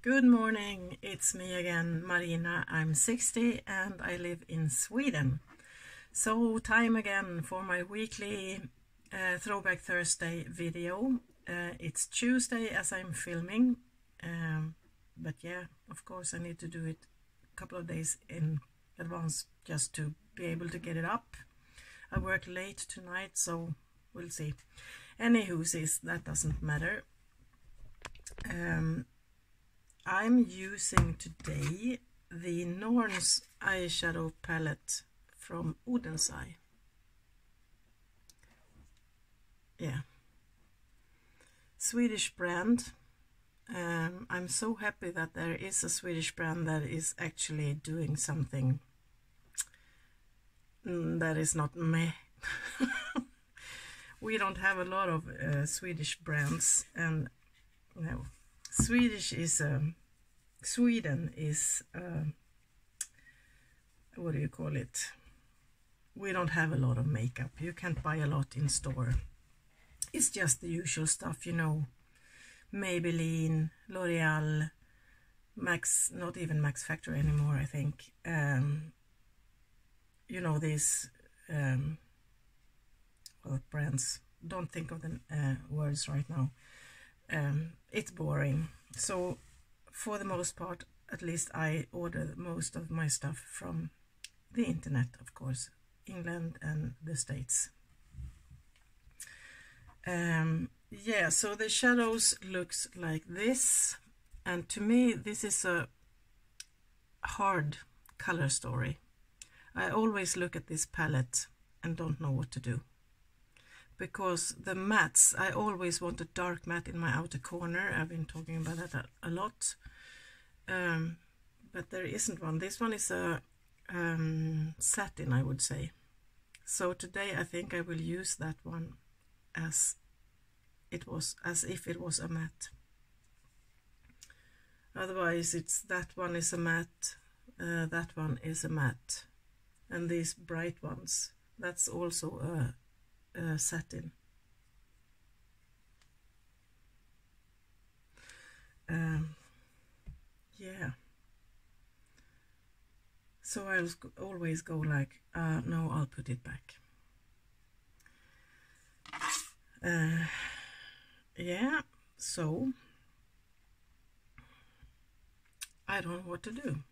Good morning, it's me again, Marina. I'm 60 and I live in Sweden. So time again for my weekly Throwback Thursday video. It's Tuesday as I'm filming, but yeah, of course I need to do it a couple of days in advance just to be able to get it up. I work late tonight, so we'll see. Anywho, that doesn't matter. I'm using today the Norns eyeshadow palette from Oden. Yeah, Swedish brand. I'm so happy that there is a Swedish brand that is actually doing something that is not meh. We don't have a lot of Swedish brands, and no, Sweden is what do you call it? We don't have a lot of makeup. You can't buy a lot in store. It's just the usual stuff, you know. Maybelline, L'Oreal, Max, not even Max Factor anymore, I think. You know, these brands. Don't think of the words right now. It's boring. So for the most part, at least, I order most of my stuff from the internet, of course, England and the States. Yeah, so the shadows looks like this, and to me this is a hard color story. I always look at this palette and don't know what to do, because the mattes, I always want a dark matte in my outer corner. I've been talking about that a lot, but there isn't one. This one is a satin, I would say. So today I think I will use that one as if it was a matte. Otherwise it's that one is a matte, that one is a matte, and these bright ones, that's also a satin. Yeah, so I'll always go like, no, I'll put it back. Yeah, so I don't know what to do.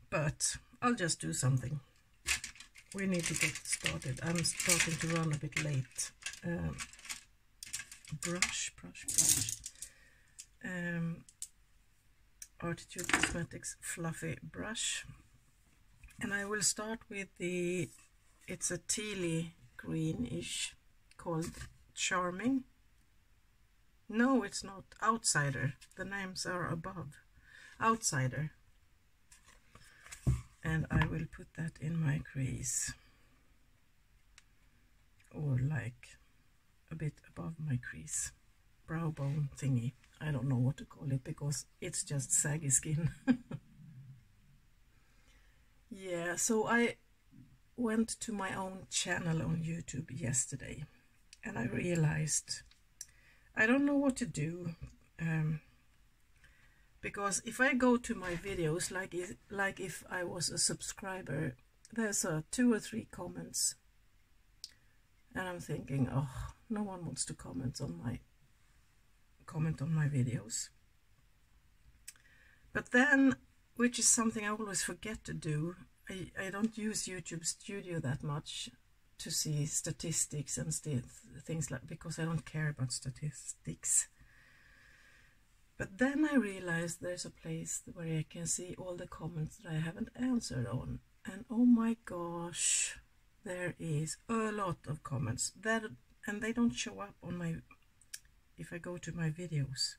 But I'll just do something. We need to get started. I'm starting to run a bit late. Brush. Artitude Cosmetics fluffy brush, and I will start with it's a tealy greenish called Charming. No, it's not. Outsider. The names are above. Outsider. And I will put that in my crease, or like a bit above my crease, brow bone thingy. I don't know what to call it because it's just saggy skin. Yeah, so I went to my own channel on YouTube yesterday, and I realized I don't know what to do, because if I go to my videos, like if I was a subscriber, there's 2 or 3 comments, and I'm thinking, oh, no one wants to comment on my videos. But then, which is something I always forget to do, I don't use YouTube Studio that much to see statistics and things like, because I don't care about statistics. But then I realized there's a place where I can see all the comments that I haven't answered on, and oh my gosh, there is a lot of comments that, and they don't show up on my, if I go to my videos.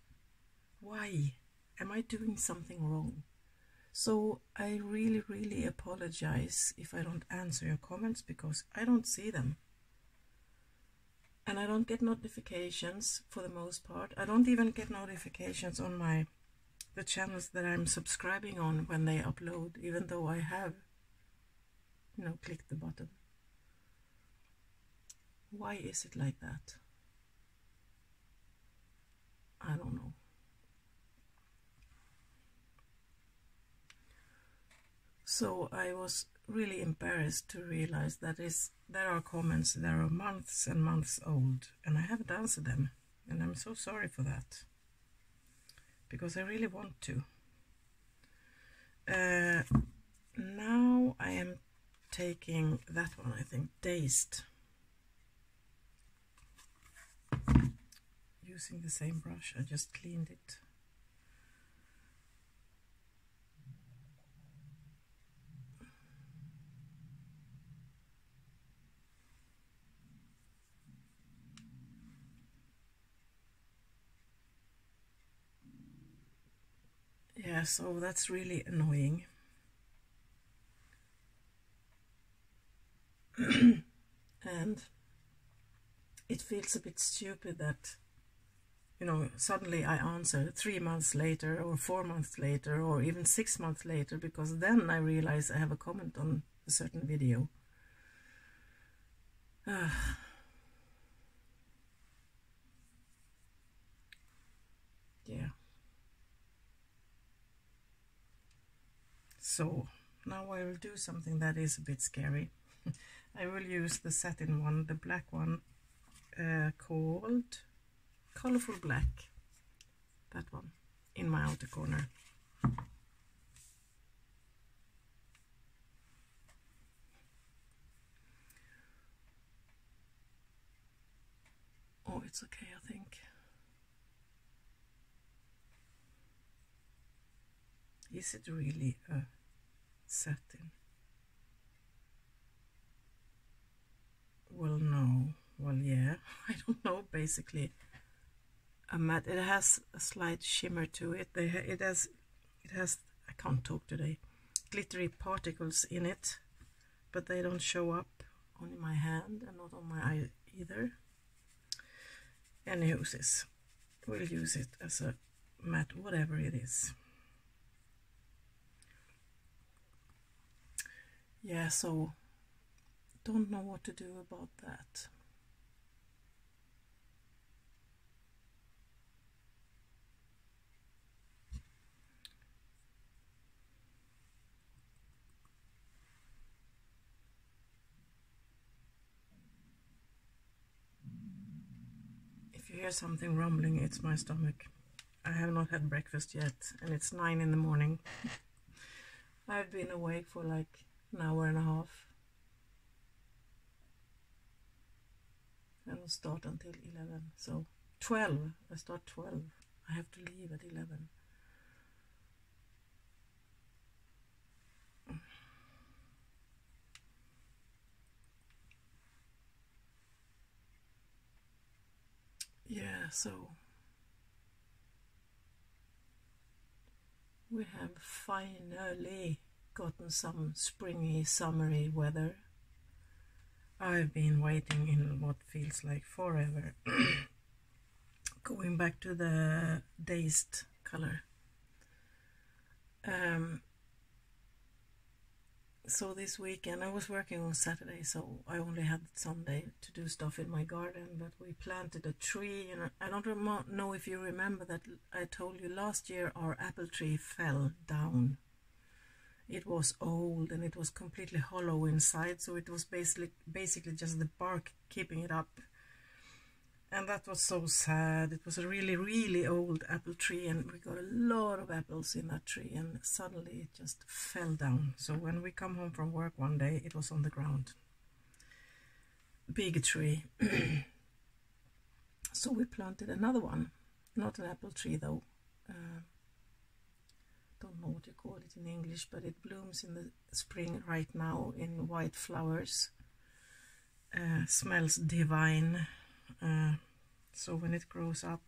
Why? Am I doing something wrong? So I really apologize if I don't answer your comments, because I don't see them. And I don't get notifications for the most part. I don't even get notifications on the channels that I'm subscribing on when they upload, even though I have, you know, clicked the button. Why is it like that? I don't know. So I was really embarrassed to realize that there are comments that are months and months old, and I haven't answered them, and I'm so sorry for that, because I really want to. Now I am taking that one, I think, Dazed, using the same brush. I just cleaned it. Yeah, so that's really annoying. And it feels a bit stupid that, you know, suddenly I answer 3 months later or 4 months later or even 6 months later, because then I realize I have a comment on a certain video. Yeah. So now I will do something that is a bit scary. I will use the satin one, the black one, called Colorful Black. That one, in my outer corner. Oh, it's okay, I think. Is it really a satin? Well, no. Well, yeah. I don't know, basically. A matte. It has a slight shimmer to it. It has, I can't talk today, glittery particles in it, but they don't show up on my hand and not on my eye either. Anywho, we'll use it as a matte, whatever it is. Yeah, so don't know what to do about that. If you hear something rumbling, it's my stomach. I have not had breakfast yet, and it's 9 in the morning. I've been awake for like an hour and a half. And I'll start until 11. So 12. I start 12. I have to leave at 11. Yeah, so we have finally gotten some springy, summery weather. I've been waiting in what feels like forever. Going back to the Dazed color. So this weekend, I was working on Saturday, so I only had Sunday to do stuff in my garden, but we planted a tree, and I don't know if you remember that I told you last year our apple tree fell down. It was old and it was completely hollow inside, so it was basically just the bark keeping it up. And that was so sad. It was a really, really old apple tree, and we got a lot of apples in that tree, and suddenly it just fell down. So when we come home from work one day, it was on the ground. Big tree. So we planted another one. Not an apple tree though. Don't know what you call it in English, but it blooms in the spring right now in white flowers. Smells divine. So when it grows up,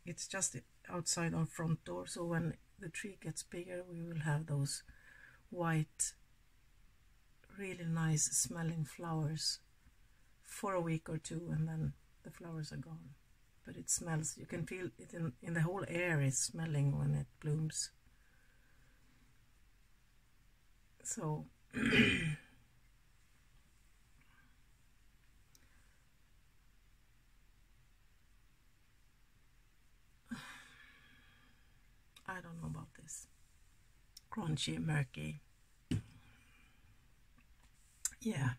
it's just outside our front door, so when the tree gets bigger we will have those white, really nice smelling flowers for a week or two, and then the flowers are gone. But it smells, you can feel it in the whole air is smelling when it blooms. So I don't know about this. Crunchy, murky. Yeah.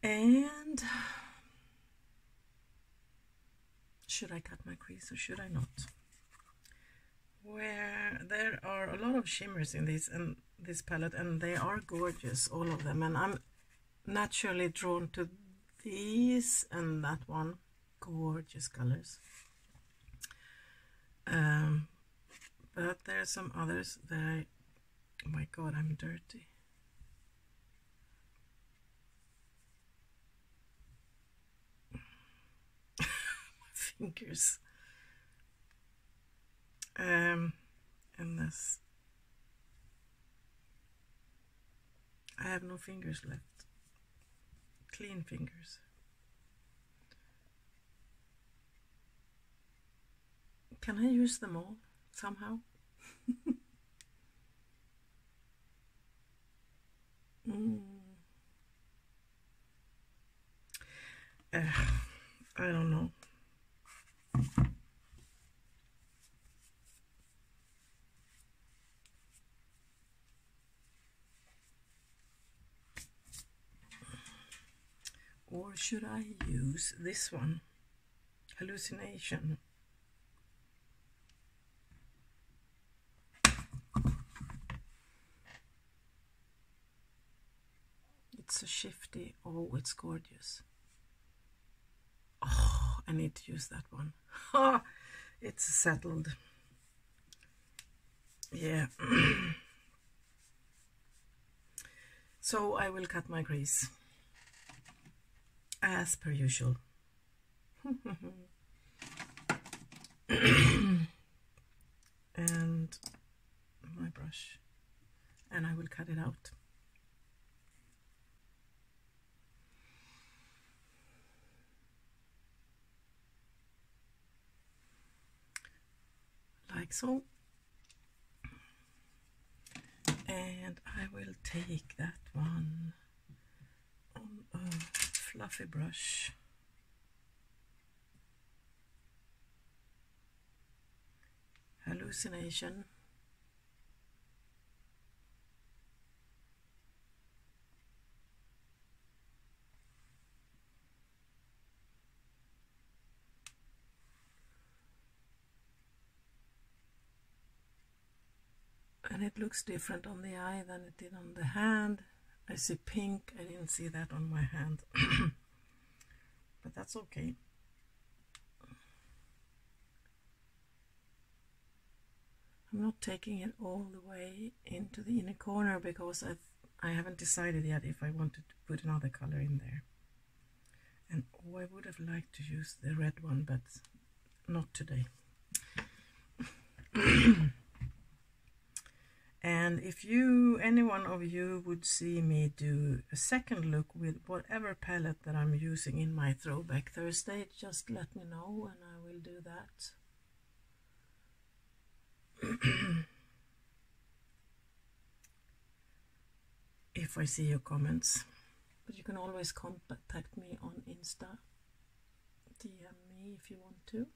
And should I cut my crease or should I not? Where there are a lot of shimmers in this palette, and they are gorgeous, all of them, and I'm naturally drawn to these and that one. Gorgeous colors. But there are some others that oh my god, I'm dirty. My fingers. And this, I have no fingers left. Clean fingers. Can I use them all somehow? I don't know. Or should I use this one? Hallucination. It's so shifty. Oh, it's gorgeous. Oh, I need to use that one. It's settled. Yeah. So I will cut my crease as per usual. And my brush, and I will cut it out. Like so. And I will take that one on a fluffy brush. Hallucination. And it looks different on the eye than it did on the hand. I see pink, I didn't see that on my hand. But that's okay. I'm not taking it all the way into the inner corner because I haven't decided yet if I wanted to put another color in there. And oh, I would have liked to use the red one, but not today. And if any one of you would see me do a second look with whatever palette that I'm using in my Throwback Thursday, just let me know and I will do that. If I see your comments. But you can always contact me on Insta. DM me if you want to.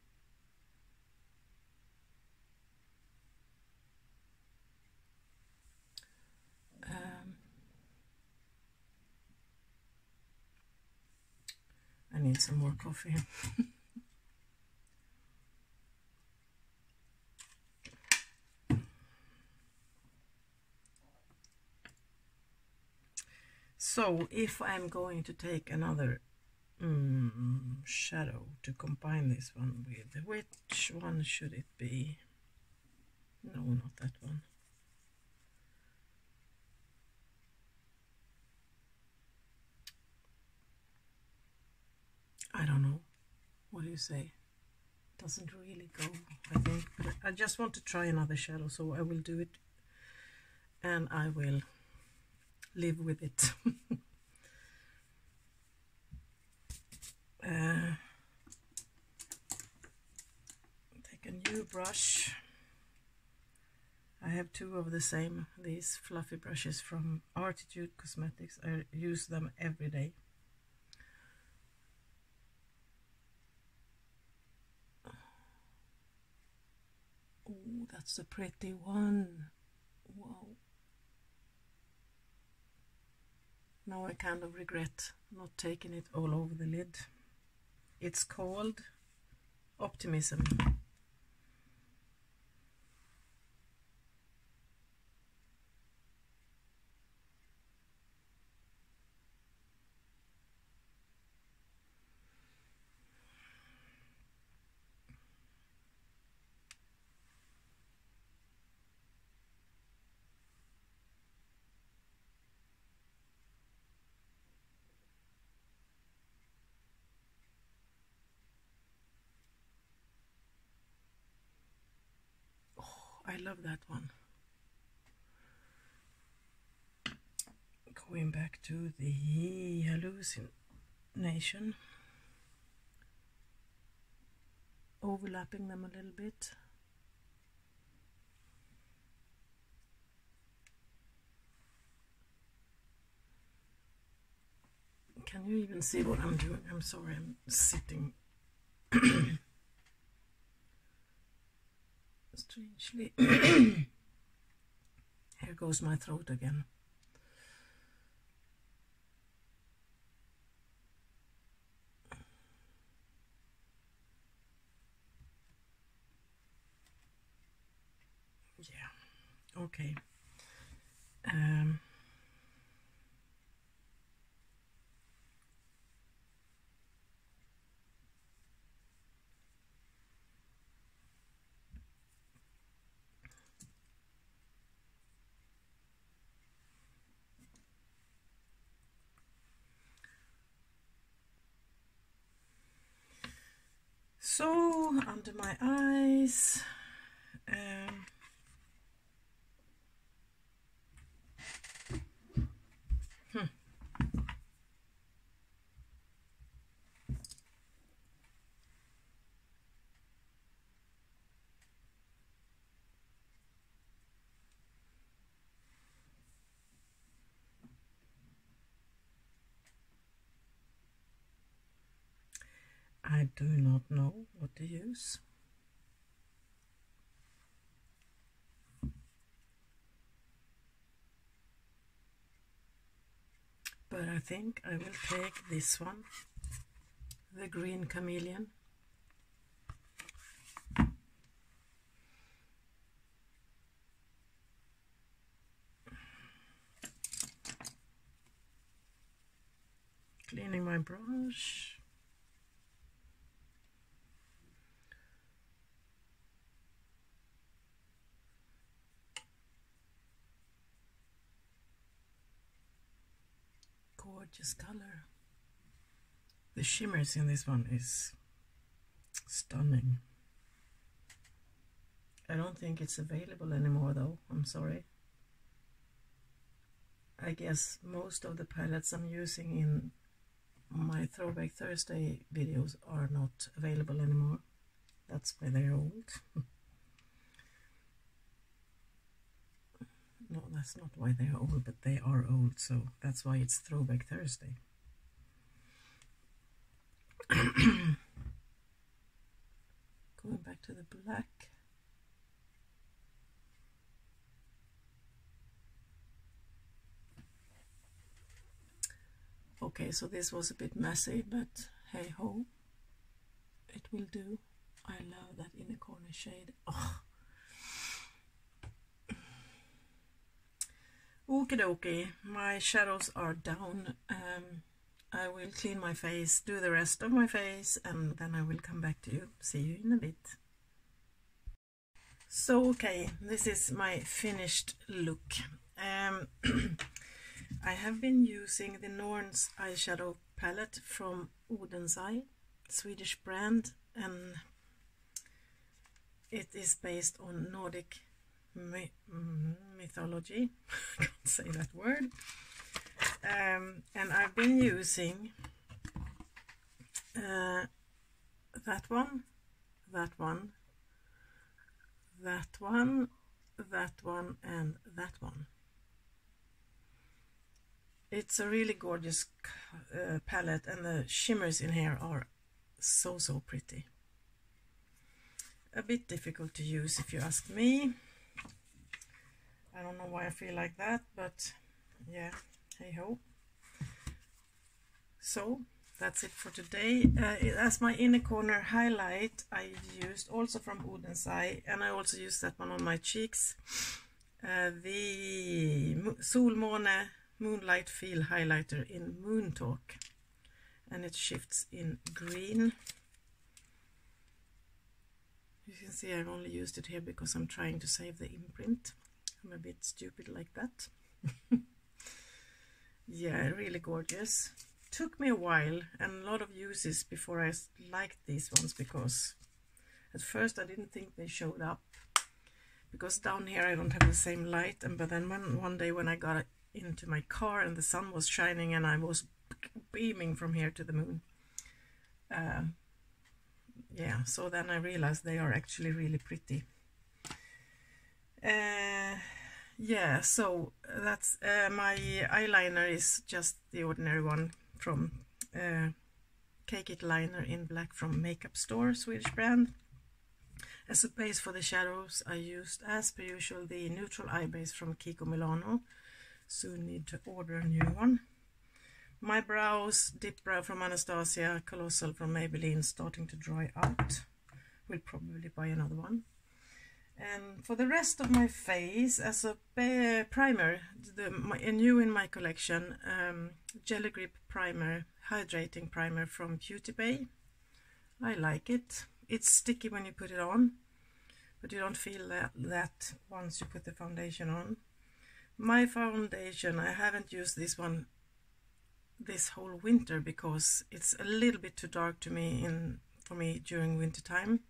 I need some more coffee. So if I'm going to take another shadow to combine this one with, which one should it be? No, not that one. I don't know. What do you say? Doesn't really go, I think, but I just want to try another shadow, so I will do it and I will live with it. Take a new brush. I have two of the same, these fluffy brushes from Artitude Cosmetics. I use them every day. Oh, that's a pretty one. Wow. Now I kind of regret not taking it all over the lid. It's called Optimism. I love that one. Going back to the hallucination, overlapping them a little bit. Can you even see what I'm doing? I'm sorry, I'm sitting strangely. Here goes my throat again. Yeah, okay. So, under my eyes, I do not know what to use. But I think I will take this one, the Green Chameleon. Cleaning my brush. Gorgeous color. The shimmers in this one is stunning. I don't think it's available anymore though, I'm sorry. I guess most of the palettes I'm using in my Throwback Thursday videos are not available anymore. That's why they're old. No, that's not why they are old, but they are old, so that's why it's Throwback Thursday. Going back to the black. Okay, so this was a bit messy, but hey ho, it will do. I love that inner corner shade. Oh. Okie dokie, my shadows are down. I will clean my face, do the rest of my face, and then I will come back to you. See you in a bit. So, okay, this is my finished look. I have been using the Norns eyeshadow palette from Oden's Eye, Swedish brand, and it is based on Nordic mythology. I can't say that word. And I've been using that one, that one, that one, that one, and that one. It's a really gorgeous palette, and the shimmers in here are so pretty. a bit difficult to use if you ask me. I don't know why I feel like that, but yeah, hey ho. So that's it for today. As my inner corner highlight, I used also from Oden's eye, and I also used that one on my cheeks, the Solmåne Moonlight Feel highlighter in Moon Talk, and it shifts in green. You can see I've only used it here because I'm trying to save the imprint. I'm a bit stupid like that. Yeah, really gorgeous. Took me a while and a lot of uses before I liked these ones, because at first I didn't think they showed up, because down here I don't have the same light. And but then one day when I got into my car and the sun was shining and I was beaming from here to the moon, yeah, so then I realized they are actually really pretty. Yeah, so that's my eyeliner is just the ordinary one from Cake It Liner in black from Makeup Store, Swedish brand. As a base for the shadows, I used, as per usual, the neutral eye base from Kiko Milano. Soon need to order a new one. My brows, Dip Brow from Anastasia, Colossal from Maybelline, starting to dry out. Will probably buy another one. And for the rest of my face, as a primer, a new in my collection, Jelly Grip Primer, Hydrating Primer from Beauty Bay. I like it. It's sticky when you put it on, but you don't feel that once you put the foundation on. My foundation, I haven't used this one this whole winter because it's a little bit too dark to me for me during winter time.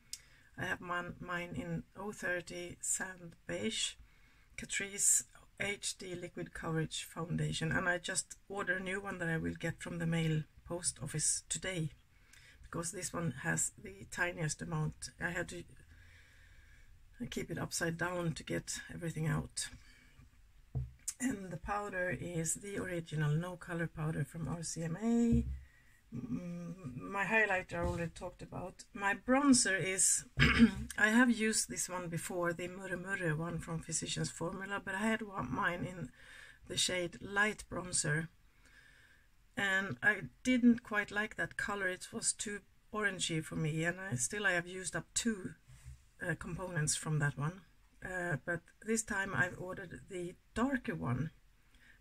I have mine in 030 Sand Beige, Catrice HD Liquid Coverage Foundation, and I just ordered a new one that I will get from the mail post office today, because this one has the tiniest amount. I had to keep it upside down to get everything out. And the powder is the original No Color powder from RCMA. My highlighter I already talked about. My bronzer is, I have used this one before, the Murre Murre one from Physicians Formula, but I had mine in the shade Light Bronzer, and I didn't quite like that color. It was too orangey for me, and I have used up 2 components from that one. But this time I've ordered the darker one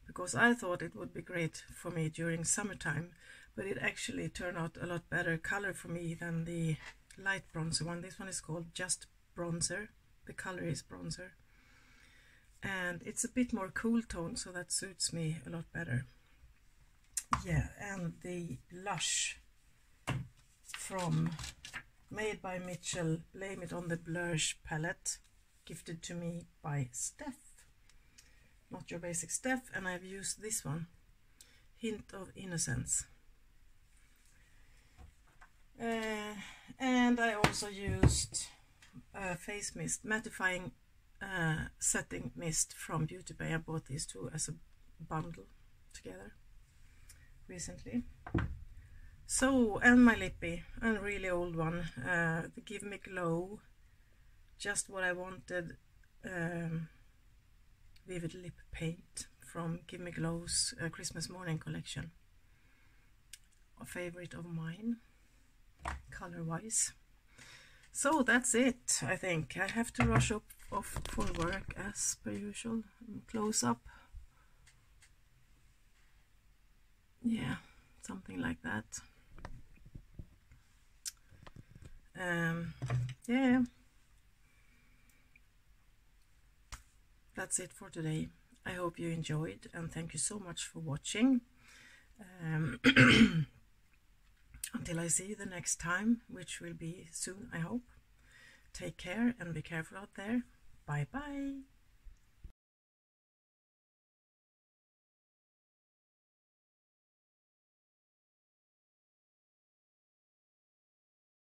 because I thought it would be great for me during summertime, but it actually turned out a lot better color for me than the light bronzer one. This one is called Just Bronzer. The color is bronzer, and it's a bit more cool tone, so that suits me a lot better. Yeah, and the Lush from Made by Mitchell, Blame It on the Blush palette, gifted to me by Steph, Not Your Basic Steph, and I've used this one, Hint of Innocence. And I also used face mist, mattifying setting mist from Beauty Bay. I bought these 2 as a bundle together recently. So, and my lippy, a really old one, the Give Me Glow, just what I wanted, Vivid Lip Paint from Give Me Glow's Christmas Morning collection. A favorite of mine, color-wise. So that's it, I think. I have to rush off for work as per usual. Close up. Yeah, something like that. Yeah, that's it for today. I hope you enjoyed, and thank you so much for watching. Until I see you the next time, which will be soon, I hope. Take care and be careful out there. Bye bye.